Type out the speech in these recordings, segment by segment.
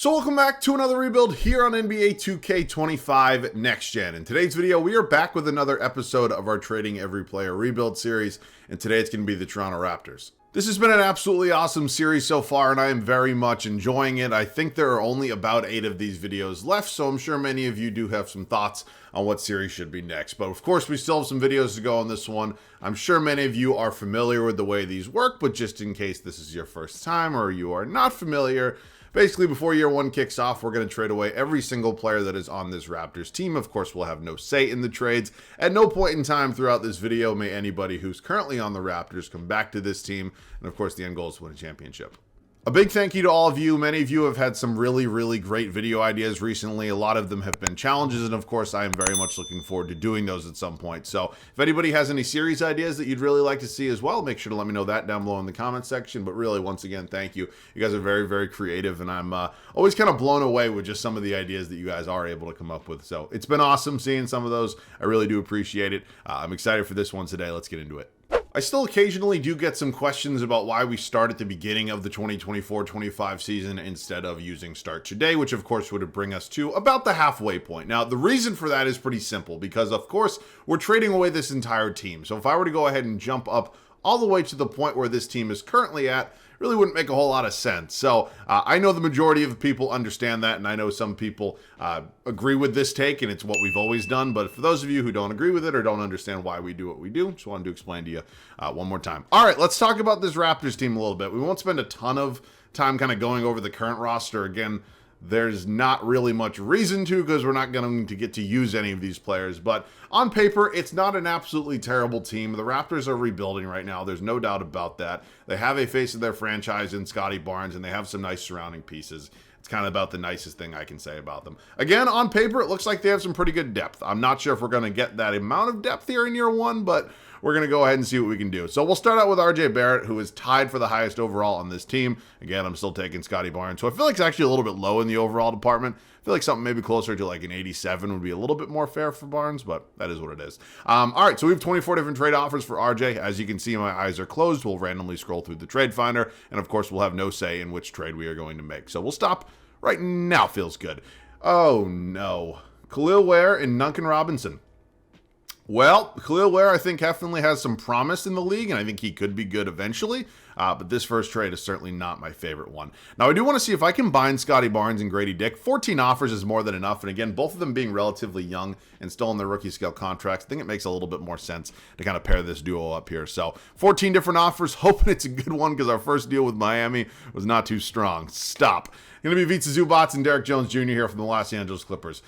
So welcome back to another rebuild here on NBA 2K25 Next Gen. In today's video, we are back with another episode of our Trading Every Player rebuild series, and today it's going to be the Toronto Raptors. This has been an absolutely awesome series so far, and I am very much enjoying it. I think there are only about 8 of these videos left, so I'm sure many of you do have some thoughts on what series should be next. But of course, we still have some videos to go on this one. I'm sure many of you are familiar with the way these work, but just in case this is your first time or you are not familiar, basically, before year one kicks off, we're going to trade away every single player that is on this Raptors team. Of course, we'll have no say in the trades. At no point in time throughout this video may anybody who's currently on the Raptors come back to this team. And of course, the end goal is to win a championship. A big thank you to all of you. Many of you have had some really great video ideas recently. A lot of them have been challenges, and of course, I am very much looking forward to doing those at some point. So if anybody has any series ideas that you'd really like to see as well, make sure to let me know that down below in the comment section. But really, once again, thank you. You guys are very creative, and I'm always kind of blown away with just some of the ideas that you guys are able to come up with. So it's been awesome seeing some of those. I really do appreciate it. I'm excited for this one today. Let's get into it. I still occasionally do get some questions about why we start at the beginning of the 2024-25 season instead of using start today, which of course would bring us to about the halfway point. Now, the reason for that is pretty simple because of course we're trading away this entire team. So if I were to go ahead and jump up all the way to the point where this team is currently at, really wouldn't make a whole lot of sense. So I know the majority of people understand that, and I know some people agree with this take, and it's what we've always done. But for those of you who don't agree with it or don't understand why we do what we do, just wanted to explain to you one more time. All right, let's talk about this Raptors team a little bit. We won't spend a ton of time kind of going over the current roster. Again, there's not really much reason to because we're not going to get to use any of these players. But on paper, it's not an absolutely terrible team. The Raptors are rebuilding right now. There's no doubt about that. They have a face of their franchise in Scotty Barnes, and they have some nice surrounding pieces. It's kind of about the nicest thing I can say about them. Again, on paper, it looks like they have some pretty good depth. I'm not sure if we're going to get that amount of depth here in year one, but we're going to go ahead and see what we can do. So we'll start out with RJ Barrett, who is tied for the highest overall on this team. Again, I'm still taking Scotty Barnes. So I feel like it's actually a little bit low in the overall department. I feel like something maybe closer to like an 87 would be a little bit more fair for Barnes, but that is what it is. All right, so we have 24 different trade offers for RJ. As you can see, my eyes are closed. We'll randomly scroll through the trade finder, and of course, we'll have no say in which trade we are going to make. So we'll stop right now. Feels good. Oh, no. Khalil Ware and Duncan Robinson. Well, Khalil Ware, I think, definitely has some promise in the league, and I think he could be good eventually. But this first trade is certainly not my favorite one. Now, I do want to see if I combine Scotty Barnes and Grady Dick. 14 offers is more than enough, and again, both of them being relatively young and still in their rookie scale contracts, I think it makes a little bit more sense to kind of pair this duo up here. So, 14 different offers, hoping it's a good one because our first deal with Miami was not too strong. Stop. Going to be Vitsa Zubats and Derek Jones Jr. here from the Los Angeles Clippers.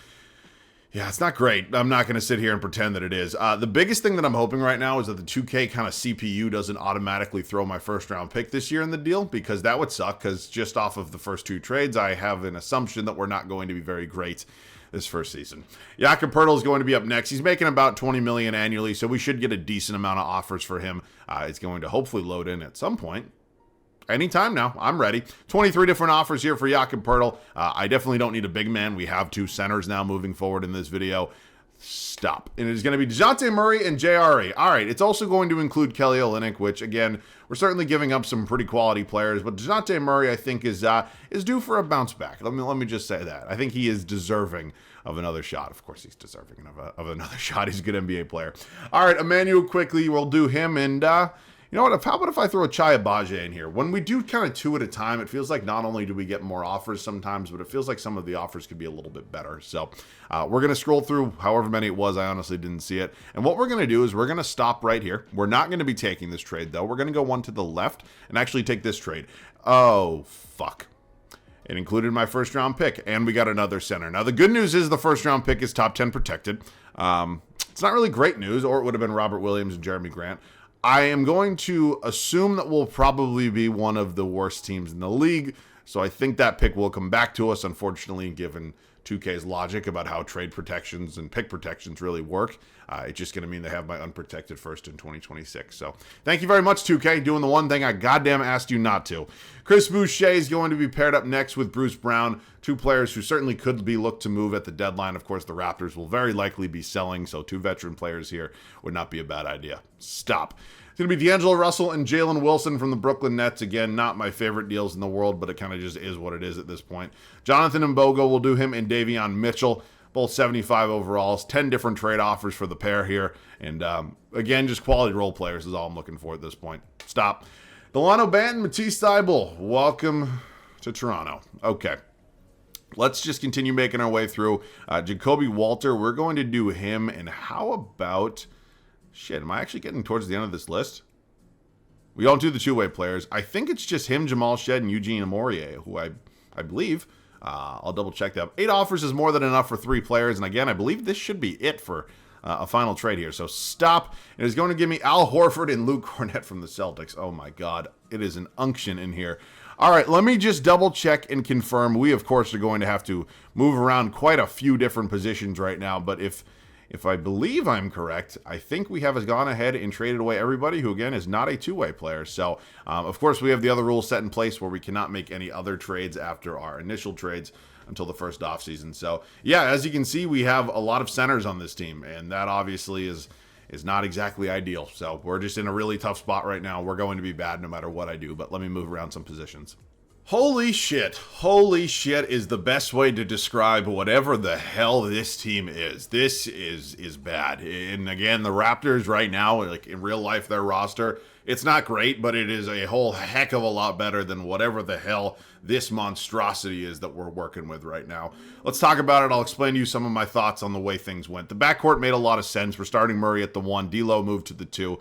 Yeah, it's not great. I'm not going to sit here and pretend that it is. The biggest thing that I'm hoping right now is that the 2K kind of CPU doesn't automatically throw my first round pick this year in the deal, because that would suck, because just off of the first 2 trades, I have an assumption that we're not going to be very great this first season. Jakob Poeltl is going to be up next. He's making about $20 million annually, so we should get a decent amount of offers for him. It's going to hopefully load in at some point. Anytime now. I'm ready. 23 different offers here for Jakob Poeltl. I definitely don't need a big man. We have 2 centers now moving forward in this video. Stop. And it is going to be DeJounte Murray and JRE. All right. It's also going to include Kelly Olynyk, which, again, we're certainly giving up some pretty quality players. But DeJounte Murray, I think, is due for a bounce back. Let me just say that. I think he is deserving of another shot. Of course, he's deserving of another shot. He's a good NBA player. All right. Emmanuel quickly. We'll do him. And, you know what? How about if I throw a Chai Agbaje in here? When we do kind of 2 at a time, it feels like not only do we get more offers sometimes, but it feels like some of the offers could be a little bit better. So we're going to scroll through however many it was. I honestly didn't see it. And what we're going to do is we're going to stop right here. We're not going to be taking this trade, though. We're going to go one to the left and actually take this trade. Oh, fuck. It included my first round pick, and we got another center. Now, the good news is the first round pick is top 10 protected. It's not really great news, or it would have been Robert Williams and Jeremy Grant. I am going to assume that we'll probably be one of the worst teams in the league, so I think that pick will come back to us, unfortunately, given 2K's logic about how trade protections and pick protections really work. It's just going to mean they have my unprotected first in 2026. So thank you very much, 2K, doing the one thing I goddamn asked you not to. Chris Boucher is going to be paired up next with Bruce Brown, 2 players who certainly could be looked to move at the deadline. Of course, the Raptors will very likely be selling, so 2 veteran players here would not be a bad idea. Stop. It's going to be D'Angelo Russell and Jalen Wilson from the Brooklyn Nets. Again, not my favorite deals in the world, but it kind of just is what it is at this point. Jonathan Mbogo will do him, and Davion Mitchell, both 75 overalls. 10 different trade offers for the pair here. And again, just quality role players is all I'm looking for at this point. Stop. Delano Banton, Matisse Thybulle, welcome to Toronto. Okay. Let's just continue making our way through. Jacoby Walter, we're going to do him. And how about... Shit, am I actually getting towards the end of this list? We don't do the two-way players. I think it's just him, Jamal Shed, and Eugene Amorie, who I believe. I'll double-check that. 8 offers is more than enough for 3 players. And again, I believe this should be it for a final trade here. So stop. It is going to give me Al Horford and Luke Cornett from the Celtics. Oh, my God. It is an unction in here. All right, let me just double-check and confirm. We, of course, are going to have to move around quite a few different positions right now. But if I believe I'm correct, I think we have gone ahead and traded away everybody who, again, is not a two-way player. So, of course, we have the other rules set in place where we cannot make any other trades after our initial trades until the first offseason. So, yeah, as you can see, we have a lot of centers on this team, and that obviously is not exactly ideal. So, we're just in a really tough spot right now. We're going to be bad no matter what I do, but let me move around some positions. Holy shit is the best way to describe whatever the hell this team is. This is bad. And again, the Raptors right now, like in real life, their roster, it's not great, but it is a whole heck of a lot better than whatever the hell this monstrosity is that we're working with right now. Let's talk about it. I'll explain to you some of my thoughts on the way things went. The backcourt made a lot of sense. We're starting Murray at the 1. D'Lo moved to the 2.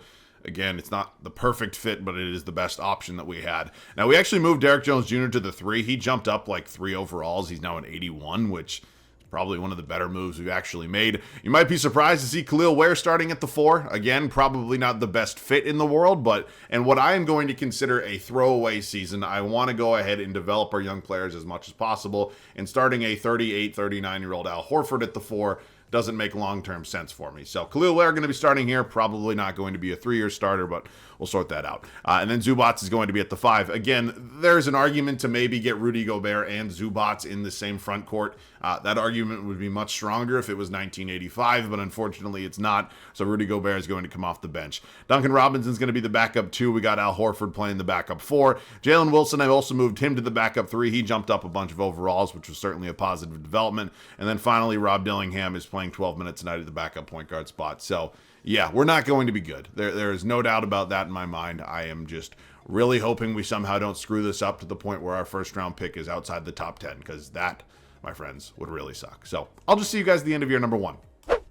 Again, it's not the perfect fit, but it is the best option that we had. Now, we actually moved Derrick Jones Jr. to the 3. He jumped up like 3 overalls. He's now an 81, which is probably one of the better moves we've actually made. You might be surprised to see Khalil Ware starting at the 4. Again, probably not the best fit in the world, and what I am going to consider a throwaway season, I want to go ahead and develop our young players as much as possible, and starting a 38, 39-year-old Al Horford at the 4 doesn't make long-term sense for me. So Khalil Ware going to be starting here, probably not going to be a 3-year starter, but we'll sort that out. And then Zubac is going to be at the 5. Again, there's an argument to maybe get Rudy Gobert and Zubac in the same front court. That argument would be much stronger if it was 1985, but unfortunately it's not. So Rudy Gobert is going to come off the bench. Duncan Robinson's going to be the backup 2. We got Al Horford playing the backup 4. Jalen Wilson, I also moved him to the backup 3. He jumped up a bunch of overalls, which was certainly a positive development. And then finally, Rob Dillingham is playing 12 minutes tonight at the backup point guard spot. So yeah, we're not going to be good. There is no doubt about that in my mind. I am just really hoping we somehow don't screw this up to the point where our first round pick is outside the top 10, because that, my friends, would really suck. So I'll just see you guys at the end of year number 1.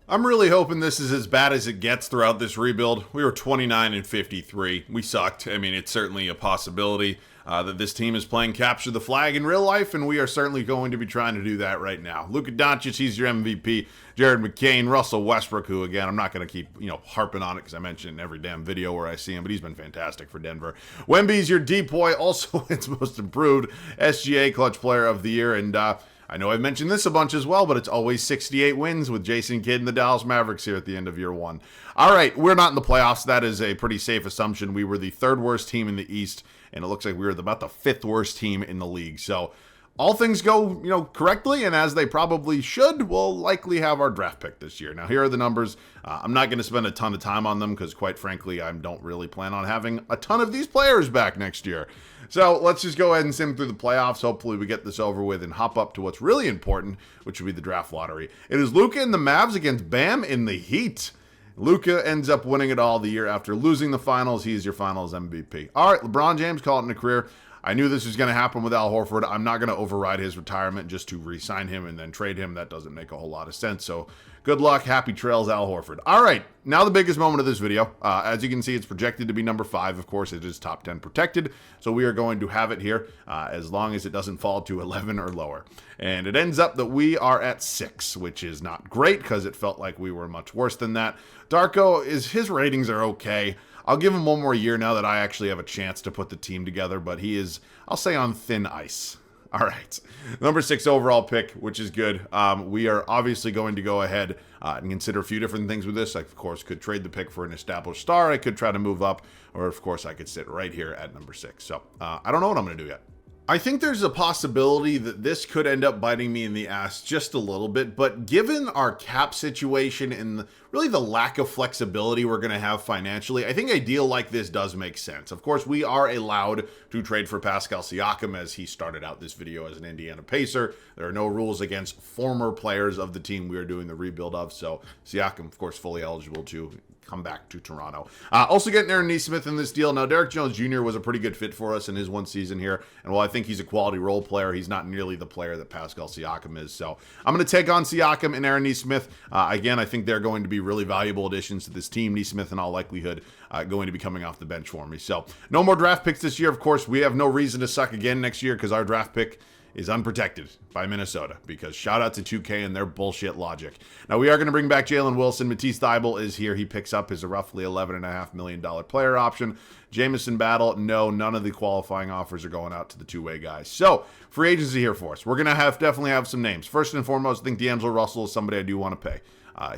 I'm really hoping this is as bad as it gets throughout this rebuild. We were 29-53. We sucked. I mean, it's certainly a possibility that this team is playing capture the flag in real life, and we are certainly going to be trying to do that right now. Luka Doncic, he's your MVP. Jared McCain, Russell Westbrook, who, again, I'm not going to keep, harping on it because I mention it in every damn video where I see him, but he's been fantastic for Denver. Wemby's your D-boy, also its most improved SGA Clutch Player of the Year, and I know I've mentioned this a bunch as well, but it's always 68 wins with Jason Kidd and the Dallas Mavericks here at the end of year 1. All right, we're not in the playoffs. That is a pretty safe assumption. We were the 3rd worst team in the East, and it looks like we were about the 5th worst team in the league. So all things go, correctly, and as they probably should, we'll likely have our draft pick this year. Now, here are the numbers. I'm not going to spend a ton of time on them because, quite frankly, I don't really plan on having a ton of these players back next year. So let's just go ahead and sim through the playoffs. Hopefully we get this over with and hop up to what's really important, which would be the draft lottery. It is Luka and the Mavs against Bam in the Heat. Luka ends up winning it all the year after losing the finals. He is your finals MVP. All right, LeBron James called it in a career. I knew this was going to happen with Al Horford. I'm not going to override his retirement just to re-sign him and then trade him. That doesn't make a whole lot of sense. So good luck. Happy trails, Al Horford. All right, now the biggest moment of this video. As you can see, it's projected to be number 5. Of course, it is top 10 protected. So we are going to have it here as long as it doesn't fall to 11 or lower. And it ends up that we are at 6, which is not great because it felt like we were much worse than that. Darko, his ratings are okay. I'll give him one more year now that I actually have a chance to put the team together, but he is, I'll say, on thin ice. All right, number 6 overall pick, which is good. We are obviously going to go ahead and consider a few different things with this. I, of course, could trade the pick for an established star. I could try to move up, or, of course, I could sit right here at number 6. So I don't know what I'm going to do yet. I think there's a possibility that this could end up biting me in the ass just a little bit, but given our cap situation and really the lack of flexibility we're going to have financially, I think a deal like this does make sense. Of course, we are allowed to trade for Pascal Siakam as he started out this video as an Indiana Pacer. There are no rules against former players of the team we are doing the rebuild of, so Siakam, of course, fully eligible to come back to Toronto. Also getting Aaron Nesmith in this deal. Now, Derek Jones Jr. was a pretty good fit for us in his one season here, and while I think he's a quality role player, he's not nearly the player that Pascal Siakam is. So I'm going to take on Siakam and Aaron Nesmith. Again, I think they're going to be really valuable additions to this team. Nesmith, in all likelihood, going to be coming off the bench for me. So no more draft picks this year. Of course, we have no reason to suck again next year because our draft pick is unprotected by Minnesota, because shout out to 2K and their bullshit logic. Now, we are going to bring back Jalen Wilson. Matisse Thybulle is here. He picks up his roughly $11.5 million player option. Jamison Battle, no, none of the qualifying offers are going out to the two-way guys. So, free agency here for us. We're going to definitely have some names. First and foremost, I think D'Angelo Russell is somebody I do want to pay.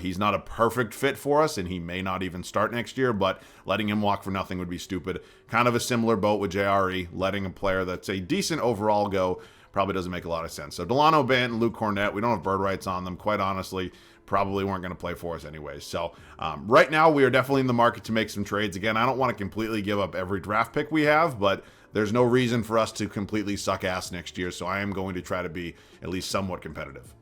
He's not a perfect fit for us, and he may not even start next year, but letting him walk for nothing would be stupid. Kind of a similar boat with JRE, letting a player that's a decent overall go probably doesn't make a lot of sense. So Delano Bant and Luke Cornett, we don't have bird rights on them. Quite honestly, probably weren't going to play for us anyways. So right now, we are definitely in the market to make some trades. Again, I don't want to completely give up every draft pick we have, but there's no reason for us to completely suck ass next year. So I am going to try to be at least somewhat competitive.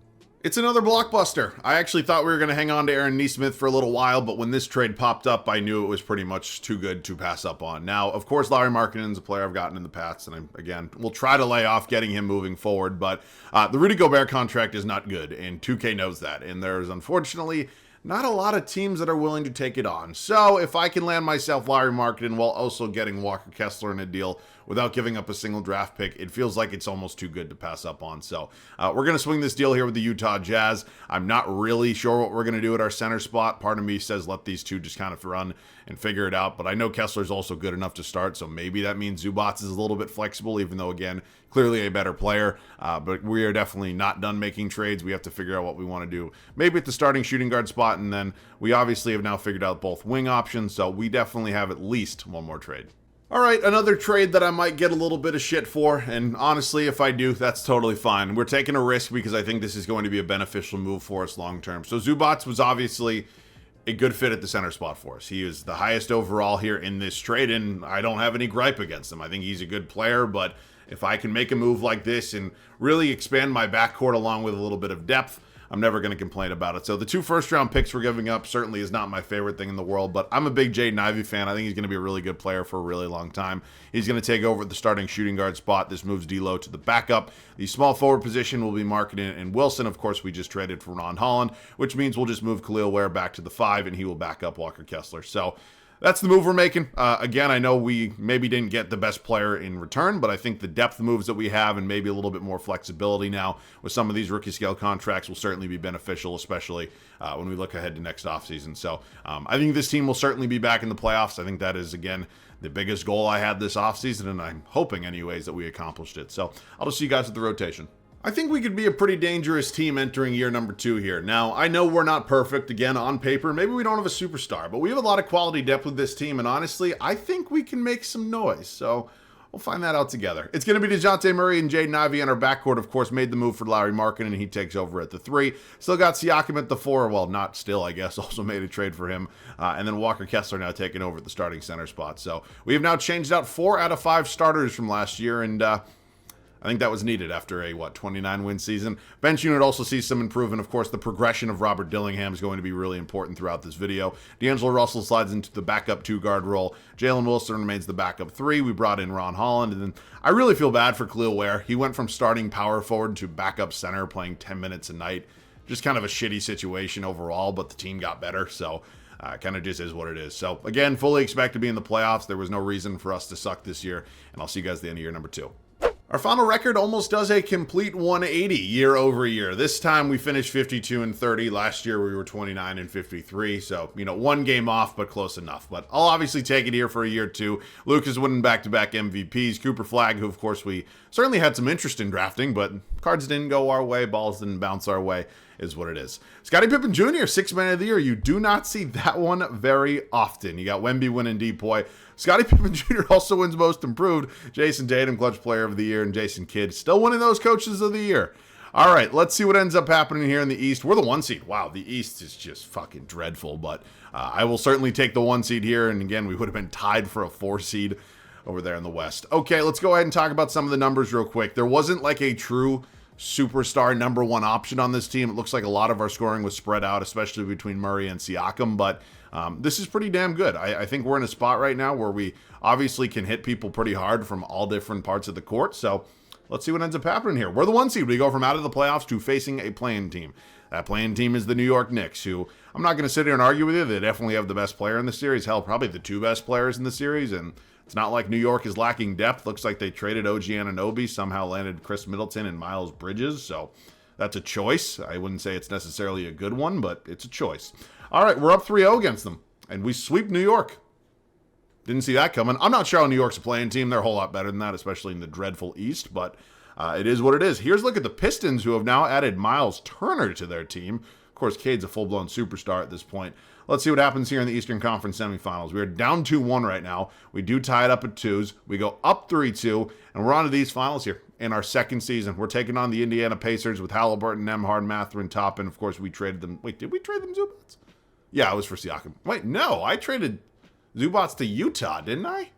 It's another blockbuster. I actually thought we were going to hang on to Aaron Nesmith for a little while, but when this trade popped up, I knew it was pretty much too good to pass up on. Now, of course, Lauri Markkanen's a player I've gotten in the past, and again, we'll try to lay off getting him moving forward, but the Rudy Gobert contract is not good, and 2K knows that, and there's unfortunately not a lot of teams that are willing to take it on. So if I can land myself Lauri Markkanen while also getting Walker Kessler in a deal without giving up a single draft pick, it feels like it's almost too good to pass up on. So we're going to swing this deal here with the Utah Jazz. I'm not really sure what we're going to do at our center spot. Part of me says let these two just kind of run and figure it out, but I know Kessler's also good enough to start, so maybe that means Zubats is a little bit flexible, even though, again, clearly a better player, but we are definitely not done making trades. We have to figure out what we want to do. Maybe at the starting shooting guard spot, and then we obviously have now figured out both wing options, so we definitely have at least one more trade. All right, another trade that I might get a little bit of shit for, and honestly, if I do, that's totally fine. We're taking a risk because I think this is going to be a beneficial move for us long term. So Zubats was obviously a good fit at the center spot for us. He is the highest overall here in this trade, and I don't have any gripe against him. I think he's a good player, but if I can make a move like this and really expand my backcourt along with a little bit of depth, I'm never going to complain about it. So the 2 first-round picks we're giving up certainly is not my favorite thing in the world, but I'm a big Jaden Ivey fan. I think he's going to be a really good player for a really long time. He's going to take over at the starting shooting guard spot. This moves D'Lo to the backup. The small forward position will be Markkanen and Wilson. Of course, we just traded for Ron Holland, which means we'll just move Khalil Ware back to the 5, and he will back up Walker Kessler. So that's the move we're making. Again, I know we maybe didn't get the best player in return, but I think the depth moves that we have and maybe a little bit more flexibility now with some of these rookie scale contracts will certainly be beneficial, especially when we look ahead to next offseason. So I think this team will certainly be back in the playoffs. I think that is, again, the biggest goal I had this offseason, and I'm hoping anyways that we accomplished it. So I'll just see you guys at the rotation. I think we could be a pretty dangerous team entering year number 2 here. Now, I know we're not perfect. Again, on paper, maybe we don't have a superstar, but we have a lot of quality depth with this team, and honestly, I think we can make some noise. So we'll find that out together. It's going to be DeJounte Murray and Jaden Ivey on our backcourt. Of course, made the move for Lauri Markkanen, and he takes over at the 3. Still got Siakam at the 4. Well, not still, I guess. Also made a trade for him. And then Walker Kessler now taking over at the starting center spot. So we have now changed out 4 out of 5 starters from last year, and I think that was needed after a, 29-win season. Bench unit also sees some improvement. Of course, the progression of Robert Dillingham is going to be really important throughout this video. D'Angelo Russell slides into the backup 2-guard role. Jalen Wilson remains the backup 3. We brought in Ron Holland. And then I really feel bad for Khalil Ware. He went from starting power forward to backup center, playing 10 minutes a night. Just kind of a shitty situation overall, but the team got better. So kind of just is what it is. So again, fully expect to be in the playoffs. There was no reason for us to suck this year. And I'll see you guys at the end of year number 2. Our final record almost does a complete 180 year over year. This time we finished 52-30. Last year we were 29-53. So, one game off, but close enough. But I'll obviously take it here for a year 2. Luke is winning back-to-back MVPs. Cooper Flagg, who of course we certainly had some interest in drafting, but cards didn't go our way, balls didn't bounce our way. is what it is. Scottie Pippen Jr., Sixth Man of the Year. You do not see that one very often. You got Wemby winning Depoy. Scottie Pippen Jr. also wins Most Improved. Jason Tatum, Clutch Player of the Year, and Jason Kidd still winning those Coaches of the Year. All right, let's see what ends up happening here in the East. We're the 1 seed. Wow, the East is just fucking dreadful, but I will certainly take the 1 seed here. And again, we would have been tied for a 4 seed over there in the West. Okay, let's go ahead and talk about some of the numbers real quick. There wasn't like a true superstar number 1 option on this team. It looks like a lot of our scoring was spread out, especially between Murray and Siakam, but this is pretty damn good. I think we're in a spot right now where we obviously can hit people pretty hard from all different parts of the court, so let's see what ends up happening here. We're the 1 seed. We go from out of the playoffs to facing a play-in team. That play-in team is the New York Knicks, who I'm not going to sit here and argue with you. They definitely have the best player in the series. Hell, probably the 2 best players in the series, and it's not like New York is lacking depth. Looks like they traded OG Anunoby, somehow landed Chris Middleton and Miles Bridges, so that's a choice. I wouldn't say it's necessarily a good one, but it's a choice. All right, we're up 3-0 against them, and we sweep New York. Didn't see that coming. I'm not sure how New York's a playing team. They're a whole lot better than that, especially in the dreadful East, but it is what it is. Here's a look at the Pistons, who have now added Miles Turner to their team. Of course, Cade's a full-blown superstar at this point. Let's see what happens here in the Eastern Conference semifinals. We are down 2-1 right now. We do tie it up at 2s. We go up 3-2, and we're on to these finals here in our second season. We're taking on the Indiana Pacers with Halliburton, Nembhard, Mathurin, Toppin. Of course, we traded them. Wait, did we trade them Zubats? Yeah, it was for Siakam. Wait, no, I traded Zubats to Utah, didn't I?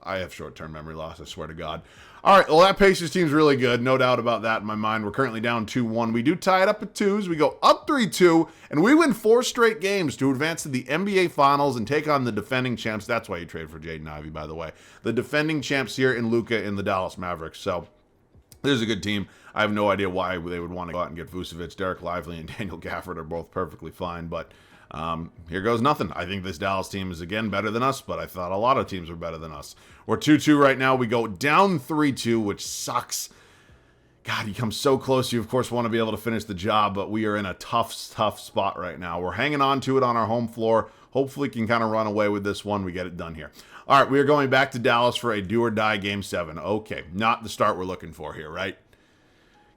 I have short-term memory loss, I swear to God. All right, well, that Pacers team's really good. No doubt about that in my mind. We're currently down 2-1. We do tie it up at 2s. We go up 3-2, and we win 4 straight games to advance to the NBA Finals and take on the defending champs. That's why you traded for Jaden Ivey, by the way. The defending champs here in Luka in the Dallas Mavericks. So this is a good team. I have no idea why they would want to go out and get Vucevic. Derek Lively and Daniel Gafford are both perfectly fine, but here goes nothing. I think this Dallas team is, again, better than us, but I thought a lot of teams were better than us. We're 2-2 right now. We go down 3-2, which sucks. God, you come so close. You, of course, want to be able to finish the job, but we are in a tough spot right now. We're hanging on to it on our home floor. Hopefully can kind of run away with this one. We get it done here. All right, we are going back to Dallas for a do-or-die Game 7. Okay, not the start we're looking for here, right?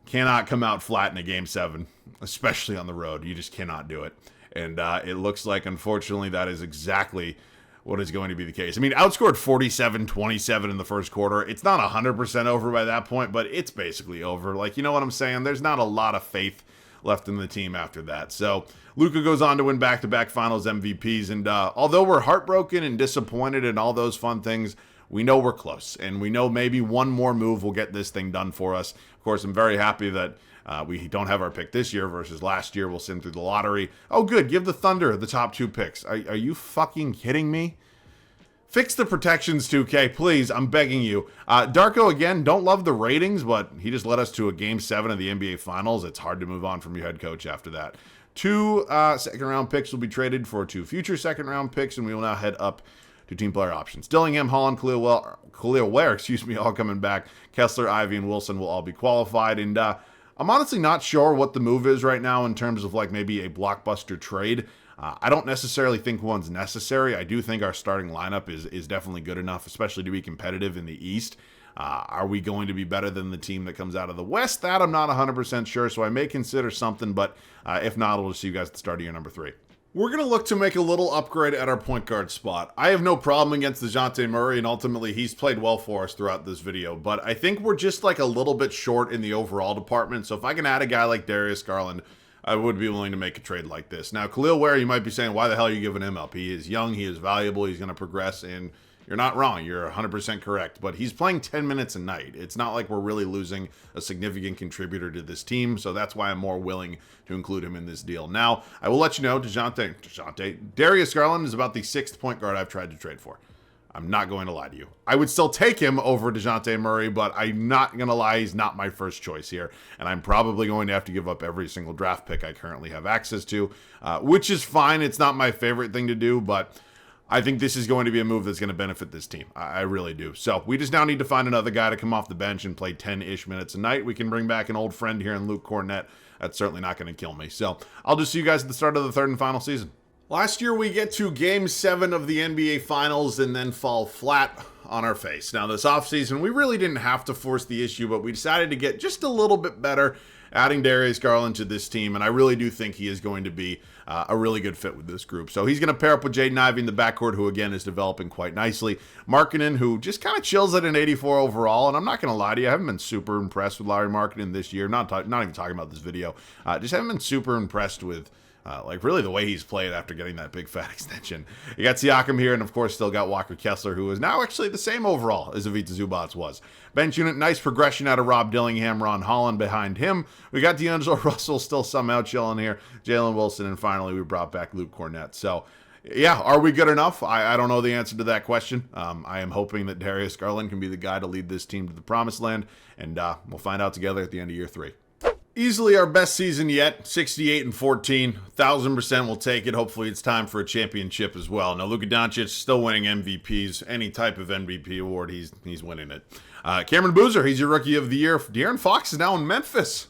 Cannot come out flat in a Game 7, especially on the road. You just cannot do it. And it looks like, unfortunately, that is exactly what is going to be the case. I mean, outscored 47-27 in the first quarter. It's not 100% over by that point, but it's basically over. Like, you know what I'm saying? There's not a lot of faith left in the team after that. So Luka goes on to win back-to-back finals MVPs. And although we're heartbroken and disappointed and all those fun things, we know we're close. And we know maybe one more move will get this thing done for us. Of course, I'm very happy that we don't have our pick this year versus last year. We'll send through the lottery. Oh, good. Give the Thunder the top 2 picks. Are you fucking kidding me? Fix the protections, 2K, please. I'm begging you. Darko, again, don't love the ratings, but he just led us to a Game 7 of the NBA Finals. It's hard to move on from your head coach after that. 2 second-round picks will be traded for 2 future second-round picks, and we will now head up to team player options. Dillingham, Holland, Khalil Ware, all coming back. Kessler, Ivy, and Wilson will all be qualified, and I'm honestly not sure what the move is right now in terms of like maybe a blockbuster trade. I don't necessarily think one's necessary. I do think our starting lineup is definitely good enough, especially to be competitive in the East. Are we going to be better than the team that comes out of the West? That I'm not 100% sure, so I may consider something, but if not, I'll just see you guys at the start of year number 3. We're going to look to make a little upgrade at our point guard spot. I have no problem against DeJounte Murray, and ultimately he's played well for us throughout this video, but I think we're just like a little bit short in the overall department, so if I can add a guy like Darius Garland, I would be willing to make a trade like this. Now, Khalil Ware, you might be saying, why the hell are you giving him up? He is young, he is valuable, he's going to progress, and you're not wrong. You're 100% correct. But he's playing 10 minutes a night. It's not like we're really losing a significant contributor to this team, so that's why I'm more willing to include him in this deal. Now, I will let you know, Darius Garland is about the 6th point guard I've tried to trade for. I'm not going to lie to you. I would still take him over DeJounte Murray, but I'm not going to lie, he's not my first choice here. And I'm probably going to have to give up every single draft pick I currently have access to, which is fine. It's not my favorite thing to do, but I think this is going to be a move that's going to benefit this team. I really do. So we just now need to find another guy to come off the bench and play 10-ish minutes a night. We can bring back an old friend here in Luke Cornett. That's certainly not going to kill me. So I'll just see you guys at the start of the 3rd and final season. Last year, we get to Game 7 of the NBA Finals and then fall flat on our face. Now, this offseason, we really didn't have to force the issue, but we decided to get just a little bit better adding Darius Garland to this team, and I really do think he is going to be a really good fit with this group. So he's going to pair up with Jaden Ivey in the backcourt, who again is developing quite nicely. Markkanen, who just kind of chills at an 84 overall, and I'm not going to lie to you, I haven't been super impressed with Lauri Markkanen this year. Not even talking about this video. Just haven't been super impressed with like really the way he's played after getting that big fat extension. You got Siakam here, and of course still got Walker Kessler, who is now actually the same overall as Ivica Zubac was. Bench unit, nice progression out of Rob Dillingham, Ron Holland behind him. We got D'Angelo Russell still somehow chilling here, Jalen Wilson, and finally we brought back Luke Cornett. So yeah, are we good enough? I don't know the answer to that question. I am hoping that Darius Garland can be the guy to lead this team to the promised land, and we'll find out together at the end of year 3. Easily our best season yet, 68-14, 1000% we'll take it. Hopefully it's time for a championship as well. Now Luka Doncic still winning MVPs, any type of MVP award, he's winning it. Cameron Boozer, he's your rookie of the year. De'Aaron Fox is now in Memphis.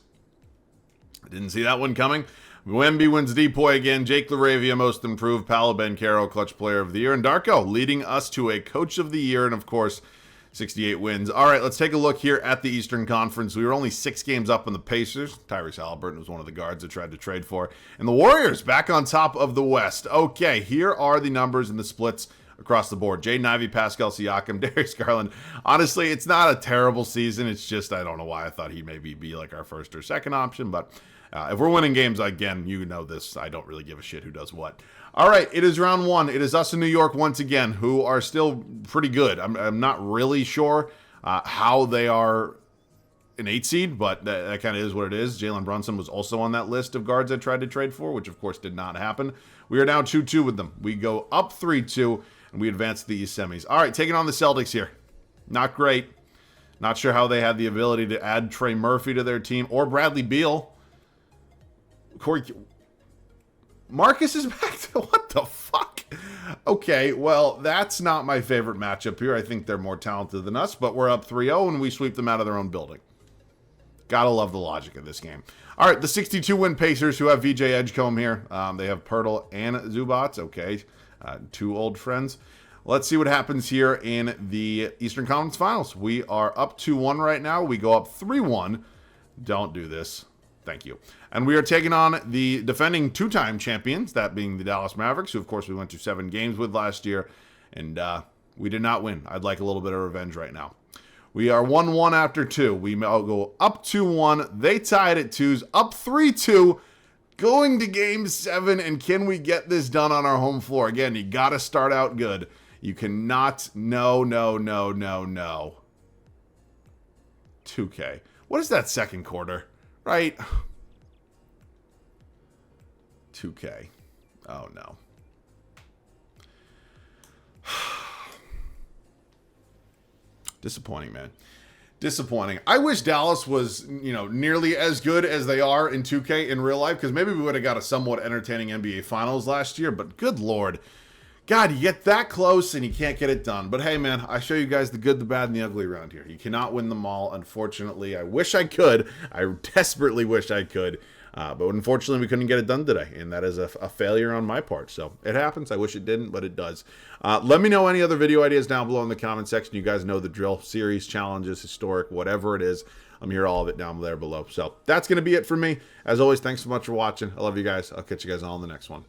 I didn't see that one coming. Wemby wins Depoy again. Jake LaRavia, most improved. Paolo Banchero, clutch player of the year. And Darko leading us to a coach of the year, and of course 68 wins. All right, let's take a look here at the Eastern Conference. We were only 6 games up on the Pacers. Tyrese Halliburton was one of the guards I tried to trade for. And the Warriors back on top of the West. Okay, here are the numbers and the splits across the board. Jaden Ivey, Pascal Siakam, Darius Garland. Honestly, it's not a terrible season. It's just I don't know why I thought he'd maybe be like our first or second option. But if we're winning games, again, you know this. I don't really give a shit who does what. All right, it is round 1. It is us in New York once again, who are still pretty good. I'm not really sure how they are an 8 seed, but that kind of is what it is. Jalen Brunson was also on that list of guards I tried to trade for, which of course did not happen. We are now 2-2 with them. We go up 3-2, and we advance to the East semis. All right, taking on the Celtics here. Not great. Not sure how they had the ability to add Trey Murphy to their team, or Bradley Beal. Marcus is back to what the fuck? Okay, well, that's not my favorite matchup here. I think they're more talented than us, but we're up 3-0 and we sweep them out of their own building. Gotta love the logic of this game. All right, the 62-win Pacers, who have VJ Edgecombe here. They have Pirtle and Zubac. Okay, 2 old friends. Let's see what happens here in the Eastern Conference Finals. We are up 2-1 right now. We go up 3-1. Don't do this. Thank you. And we are taking on the defending 2-time champions, that being the Dallas Mavericks, who, of course, we went to 7 games with last year, and we did not win. I'd like a little bit of revenge right now. We are 1-1 after 2. We go up 2-1. They tied at 2s, up 3-2, going to Game 7, and can we get this done on our home floor? Again, you got to start out good. You cannot, no. 2K. What is that second quarter? Right? 2K. Oh, no. Disappointing, man. Disappointing. I wish Dallas was, nearly as good as they are in 2K in real life, because maybe we would have got a somewhat entertaining NBA Finals last year, but good Lord. God, you get that close and you can't get it done. But hey, man, I show you guys the good, the bad, and the ugly around here. You cannot win them all, unfortunately. I wish I could. I desperately wish I could. But unfortunately, we couldn't get it done today, and that is a failure on my part. So it happens. I wish it didn't, but it does. Let me know any other video ideas down below in the comment section. You guys know the drill. Series, challenges, historic, whatever it is. I'm here all of it down there below. So that's going to be it for me. As always, thanks so much for watching. I love you guys. I'll catch you guys all in the next one.